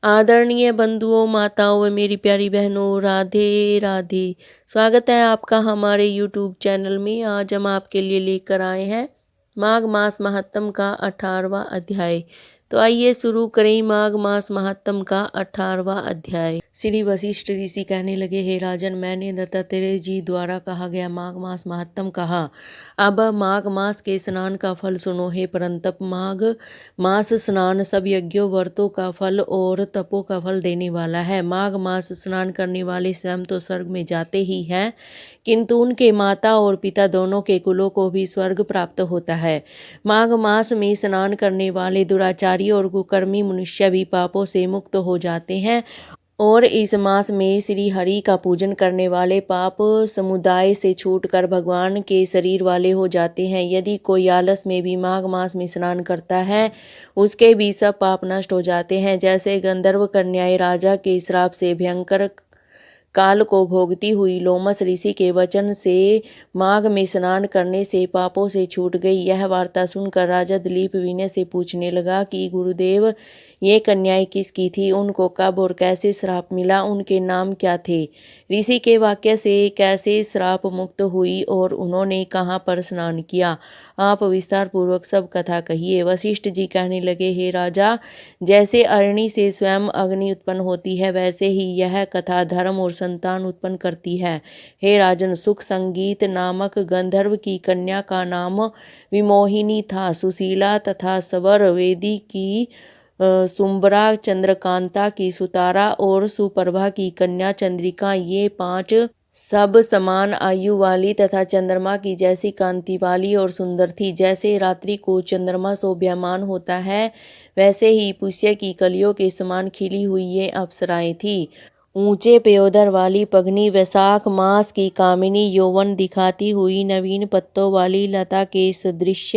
आदरणीय बंधुओं, माताओं व मेरी प्यारी बहनों, राधे राधे। स्वागत है आपका हमारे यूट्यूब चैनल में। आज हम आपके लिए लेकर आए हैं माघ मास महात्म का 18वां अध्याय। तो आइए शुरू करें माघ मास महात्म का 18वां अध्याय। श्री वशिष्ठ ऋषि कहने लगे, हे राजन, मैंने दत्तात्रेय जी द्वारा कहा गया माघ मास महात्म कहा। अब माघ मास के स्नान का फल सुनो। हे परंतप, माघ मास स्नान सब यज्ञों व्रतों का फल और तपों का फल देने वाला है। माघ मास स्नान करने वाले स्वयं तो स्वर्ग में जाते ही हैं, किंतु उनके माता और पिता दोनों के कुलों को भी स्वर्ग प्राप्त होता है। माघ मास में स्नान करने वाले दुराचारी और कुकर्मी मनुष्य भी पापों से मुक्त हो जाते हैं और इस मास में श्री हरि का पूजन करने वाले पाप समुदाय से छूटकर भगवान के शरीर वाले हो जाते हैं। यदि कोई आलस में भी माघ मास में स्नान करता है, उसके भी सब पाप नष्ट हो जाते हैं। जैसे गंधर्व कन्याएं राजा के श्राप से भयंकर काल को भोगती हुई लोमस ऋषि के वचन से माघ में स्नान करने से पापों से छूट गई। यह वार्ता सुनकर राजा दिलीप विनय से पूछने लगा कि गुरुदेव, ये कन्याएं किसकी थी? उनको कब और कैसे श्राप मिला? उनके नाम क्या थे? ऋषि के वाक्य से कैसे श्राप मुक्त हुई और उन्होंने कहाँ पर स्नान किया? आप विस्तार पूर्वक सब कथा कहिए। वशिष्ठ जी कहने लगे, हे राजा, जैसे अग्नि से स्वयं अग्नि उत्पन्न होती है, वैसे ही यह कथा धर्म और संतान उत्पन्न करती है। हे राजन, सुख संगीत नामक गंधर्व की कन्या का नाम विमोहिनी था। सुशीला तथा सवर वेदी की सुंबरा, चंद्रकांता की सुतारा और सुप्रभा की कन्या चंद्रिका, ये 5 सब समान आयु वाली तथा चंद्रमा की जैसी कांति वाली और सुंदर थी। जैसे रात्रि को चंद्रमा शोभायमान होता है, वैसे ही पुष्य की कलियों के समान खिली हुई ये अप्सराएं थी। ऊंचे पयोदर वाली पगनी, वैशाख मास की कामिनी, यौवन दिखाती हुई नवीन पत्तों वाली लता के सदृश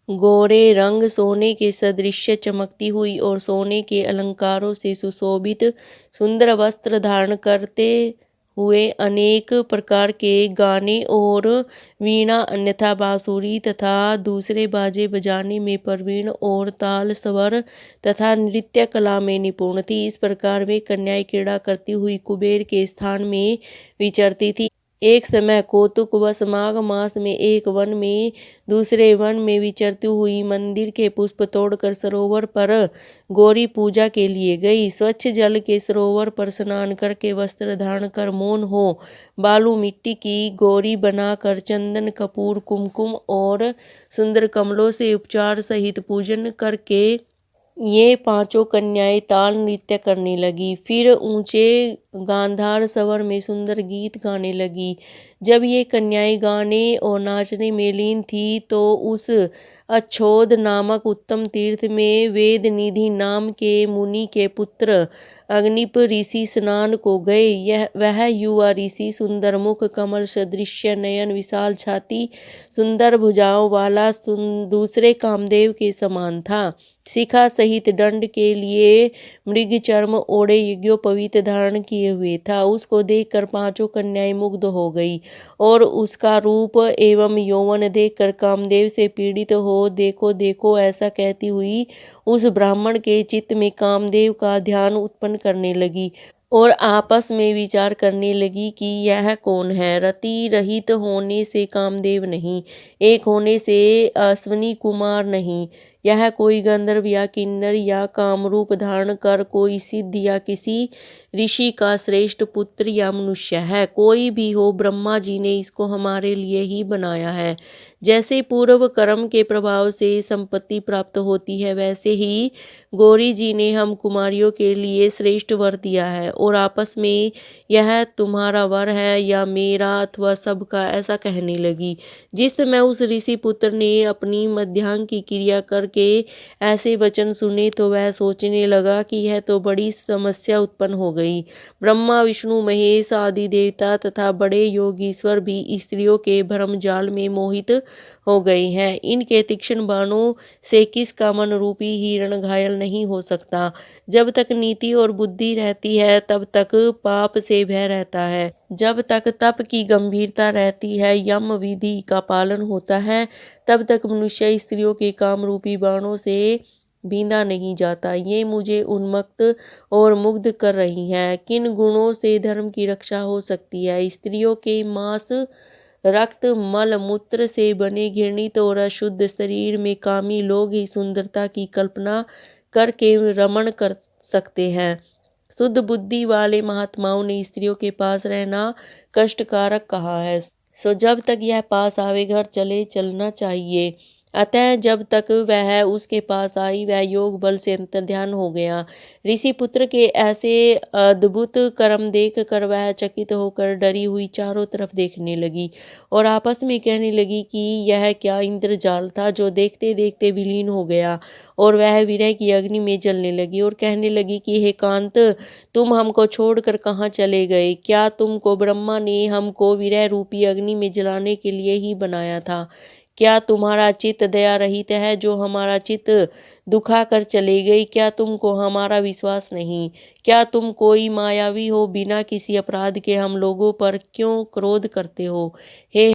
गोरे रंग, सोने के सदृश चमकती हुई और सोने के अलंकारों से सुशोभित सुंदर वस्त्र धारण करते हुए अनेक प्रकार के गाने और वीणा अन्यथा बांसुरी तथा दूसरे बाजे बजाने में प्रवीण और ताल स्वर तथा नृत्य कला में निपुण थी। इस प्रकार वे कन्याएं क्रीड़ा करती हुई कुबेर के स्थान में विचरती थी। एक समय कौतुकवश माघ मास में एक वन में दूसरे वन में विचरती हुई मंदिर के पुष्प तोड़कर सरोवर पर गौरी पूजा के लिए गई। स्वच्छ जल के सरोवर पर स्नान करके वस्त्र धारण कर मौन हो बालू मिट्टी की गौरी बनाकर चंदन कपूर कुमकुम और सुंदर कमलों से उपचार सहित पूजन करके ये 5 कन्याएं ताल नृत्य करने लगी। फिर ऊंचे गांधार स्वर में सुंदर गीत गाने लगी। जब ये कन्याएं गाने और नाचने में लीन थी, तो उस अच्छोद नामक उत्तम तीर्थ में वेद निधि नाम के मुनि के पुत्र अग्निप ऋषि स्नान को गए। वह युवा ऋषि सुंदर मुख, कमल सदृश नयन, विशाल छाती, सुंदर भुजाओं वाला दूसरे कामदेव के समान था। शिखा सहित दंड के लिए मृग चर्म ओढ़े यज्ञोपवीत धारण किए हुए था। उसको देखकर 5 कन्याएं मुग्ध हो गई और उसका रूप एवं यौवन देखकर कामदेव से पीड़ित हो देखो देखो ऐसा कहती हुई उस ब्राह्मण के चित्त में कामदेव का ध्यान उत्पन्न करने लगी और आपस में विचार करने लगी कि यह कौन है। रति रहित होने से कामदेव नहीं, एक होने से अश्विनी कुमार नहीं, यह कोई गंधर्व या किन्नर या कामरूप धारण कर कोई सिद्ध या किसी ऋषि का श्रेष्ठ पुत्र या मनुष्य है। कोई भी हो, ब्रह्मा जी ने इसको हमारे लिए ही बनाया है। जैसे पूर्व कर्म के प्रभाव से संपत्ति प्राप्त होती है, वैसे ही गौरी जी ने हम कुमारियों के लिए श्रेष्ठ वर दिया है और आपस में यह तुम्हारा वर है या मेरा अथवा सबका, ऐसा कहने लगी। जिस समय उस ऋषि पुत्र ने अपनी मध्याह्न की क्रिया करके ऐसे वचन सुने, तो वह सोचने लगा कि यह तो बड़ी समस्या उत्पन्न हो गई। ब्रह्मा विष्णु महेश आदि देवता तथा बड़े योगीश्वर भी स्त्रियों के भ्रम जाल में मोहित हो गए हैं। इनके तीक्ष्ण बाणों से किसका मन रूपी हिरण घायल नहीं हो सकता। जब तक नीति और बुद्धि रहती है, तब तक पाप से भय रहता है। जब तक तप की गंभीरता रहती है, यम विधि का पालन होता है, तब तक मनुष्य स्त्रियों के काम रूपी बाणों से बींदा नहीं जाता। ये मुझे उन्मत्त और मुग्ध कर रही है। किन गुणों से धर्म की रक्षा हो सकती है? स्त्रियों के मांस, रक्त, मल मूत्र से बने घृणित और अशुद्ध शरीर में कामी लोग ही सुंदरता की कल्पना करके रमण कर सकते हैं। शुद्ध बुद्धि वाले महात्माओं ने स्त्रियों के पास रहना कष्टकारक कहा है। सो जब तक यह पास आवे घर चले चलना चाहिए। अतः जब तक वह उसके पास आई वह योग बल से अंतर्ध्यान हो गया। ऋषि पुत्र के ऐसे अद्भुत कर्म देख कर वह चकित होकर डरी हुई चारों तरफ देखने लगी और आपस में कहने लगी कि यह क्या इंद्रजाल था जो देखते देखते विलीन हो गया। और वह विरह की अग्नि में जलने लगी और कहने लगी कि हे कांत, तुम हमको छोड़कर कहाँ चले गए? क्या तुमको ब्रह्मा ने हमको विरह रूपी अग्नि में जलाने के लिए ही बनाया था? क्या तुम्हारा चित्त दया रहित है जो हमारा चित्त दुखा कर चले गई? क्या तुमको हमारा विश्वास नहीं? क्या तुम कोई मायावी हो? बिना किसी अपराध के हम लोगों पर क्यों क्रोध करते हो? हे